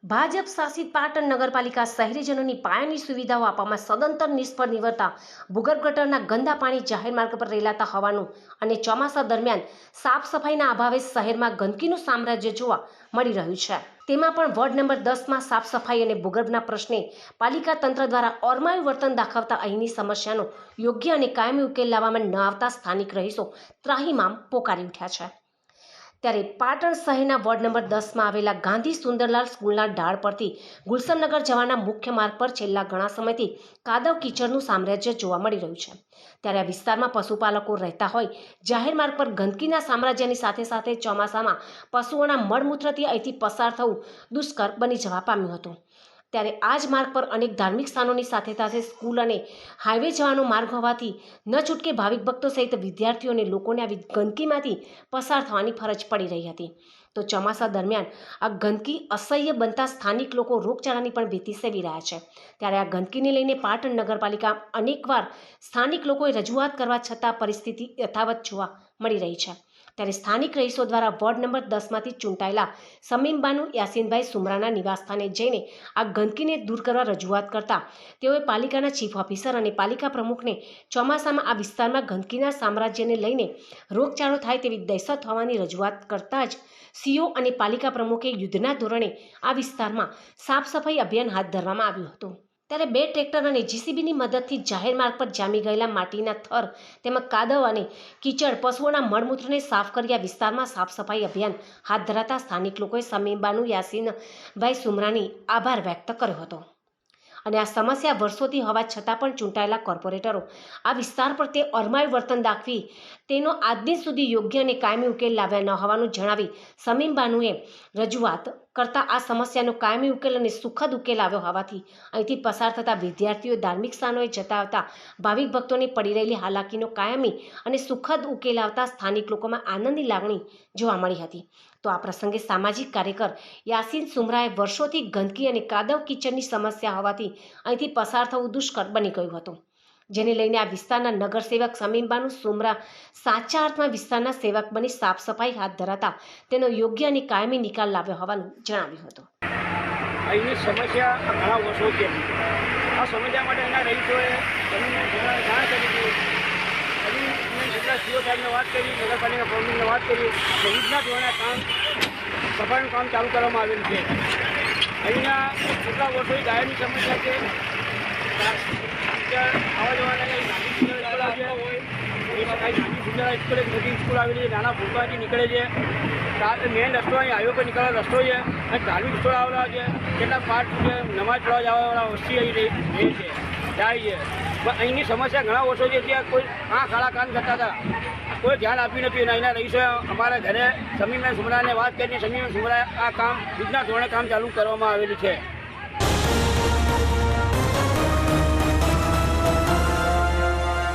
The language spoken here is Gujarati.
ભાજપ શાસિત પાટણ નગરપાલિકા શહેરીજનોની પાયાની સુવિધાઓ આપવામાં સદંતર નિષ્ફળ નીવડતા ભૂગર્ભ ગટરના ગંદા પાણી જાહેર માર્ગ પર રેલાતા હોવાનું અને ચોમાસા દરમિયાન સાફ સફાઈના અભાવે શહેરમાં ગંદકીનું સામ્રાજ્ય જોવા મળી રહ્યું છે। તેમાં પણ વોર્ડ નંબર 10માં સાફ સફાઈ અને ભૂગર્ભના પ્રશ્ને પાલિકા તંત્ર દ્વારા ઓરમાયું વર્તન દાખવતા અહીંની સમસ્યાનો યોગ્ય અને કાયમી ઉકેલ લાવવામાં ન આવતા સ્થાનિક રહીશો ત્રાહિમામ પોકારી ઉઠ્યા છે। ત્યારે પાટણ શહેરના વોર્ડ નંબર 10માં આવેલા ગાંધી સુંદરલાલ સ્કૂલના ઢાળ પરથી ગુલશનનગર જવાના મુખ્ય માર્ગ પર છેલ્લા ઘણા સમયથી કાદવ કીચડનું સામ્રાજ્ય જોવા મળી રહ્યું છે। ત્યારે આ વિસ્તારમાં પશુપાલકો રહેતા હોય જાહેર માર્ગ પર ગંદકીના સામ્રાજ્યની સાથે સાથે ચોમાસામાં પશુઓના મળમૂત્રથી અહીંથી પસાર થવું દુષ્કર બની જવા પામ્યું હતું। ત્યારે આ જ માર્ગ પર અનેક ધાર્મિક સ્થાનોની સાથે સાથે સ્કૂલ અને હાઈવે જવાનો માર્ગ હોવાથી ન છૂટકે ભાવિક ભક્તો સહિત વિદ્યાર્થીઓ અને લોકોને આવી ગંદકીમાંથી પસાર થવાની ફરજ પડી રહી હતી। તો ચોમાસા દરમિયાન આ ગંદકી અસહ્ય બનતા સ્થાનિક લોકો રોગચાળાની પણ ભીતિ સેવી રહ્યા છે। ત્યારે આ ગંદકીને લઈને પાટણ નગરપાલિકા અનેકવાર સ્થાનિક લોકોએ રજૂઆત કરવા છતાં પરિસ્થિતિ યથાવત જોવા મળી રહી છે। ત્યારે સ્થાનિક રહીશો દ્વારા વોર્ડ નંબર 10માંથી ચૂંટાયેલા સમીમબાનુ યાસીનભાઈ સુમરાના નિવાસસ્થાને જઈને આ ગંદકીને દૂર કરવા રજૂઆત કરતા તેઓએ પાલિકાના ચીફ ઓફિસર અને પાલિકા પ્રમુખને ચોમાસામાં આ વિસ્તારમાં ગંદકીના સામ્રાજ્યને લઈને રોગચાળો થાય તેવી દહેશત હોવાની રજૂઆત કરતા જ સીઓ અને પાલિકા પ્રમુખે યુદ્ધના ધોરણે આ વિસ્તારમાં સાફ સફાઈ અભિયાન હાથ ધરવામાં આવ્યું હતું। ત્યારે 2 ટ્રેક્ટર અને જીસીબીની મદદથી જાહેર માર્ગ પર જામી ગયેલા માટીના થર તેમજ કાદવ અને કીચડ પશુઓના મળમૂત્રને સાફ કરી આ વિસ્તારમાં સાફ સફાઈ અભિયાન હાથ ધરાતા સ્થાનિક લોકોએ સમીમબાનુ યાસીનભાઈ સુમરાની આભાર વ્યક્ત કર્યો હતો। અને આ સમસ્યા વર્ષોથી હોવા છતાં પણ ચૂંટાયેલા કોર્પોરેટરો આ વિસ્તાર પર તે અરમાયું વર્તન દાખવી તેનો આજ દિન સુધી યોગ્ય અને કાયમી ઉકેલ લાવ્યા ન હોવાનું જણાવી સમીમબાનુએ રજૂઆત કરતા આ સમસ્યાનો કાયમી ઉકેલ અને સુખદ ઉકેલ આવ્યો હોવાથી અહીંથી પસાર થતા વિદ્યાર્થીઓ ધાર્મિક સ્થાનોએ જતા આવતા ભાવિક ભક્તોને પડી રહેલી હાલાકીનો કાયમી અને સુખદ ઉકેલ આવતા સ્થાનિક લોકોમાં આનંદની લાગણી જોવા મળી હતી। તો આ પ્રસંગે સામાજિક કાર્યકર યાસીન સુમરાએ વર્ષોથી ગંદકી અને કાદવ કીચડની સમસ્યા હોવાથી અહીંથી પસાર થવું દુષ્કર બની ગયું હતું, જેને લઈને આ વિસ્તારના નગરસેવક સમીમબાનુ સુમરા સાચા અર્થમાં વિસ્તારના સેવક બની સાફ સફાઈ હાથ ધરાતા તેનો યોગ્ય અને કાયમી નિકાલ લાવ્યો હોવાનું જણાવ્યું હતું। અહીંની સમસ્યા ઘણા વર્ષોથી હતી। આ સમસ્યા માટે એના રહીશોએ જાણ કરી હતી। સીઓ સાહેબને વાત કરી, નગરપાલિકા પ્રમુખને વાત કરી, યુદ્ધના ધોરણે સફાઈનું કામ ચાલુ કરવામાં આવેલું છે। અહીંના કેટલા વર્ષોથી ગાયની સમસ્યા છે, આવવા જવાના સ્કૂલ મોટી સ્કૂલ આવેલી છે, નાના ભૂલકાથી નીકળે છે, મેઇન રસ્તો અહીં હાઈવે પર નીકળવાનો રસ્તો છે અને ધાર્મિક સ્થળો આવેલા છે, કેટલાક પાર્ક છે, નમાજ પઢવા જવાવાળા વસ્તી અહીં રહે છે, જાય છે। પણ અહીંની સમસ્યા ઘણા વર્ષોથી હતી, કોઈ કાળા કાન કરતા હતા, કોઈ ધ્યાન આપ્યું નથી। અને અહીંના રહીશોએ અમારા ઘરે સમીમબાનુ સુમરાને વાત કરીને સમીમબાનુ સુમરાએ આ કામ યુદ્ધના ધોરણે કામ ચાલુ કરવામાં આવેલું છે।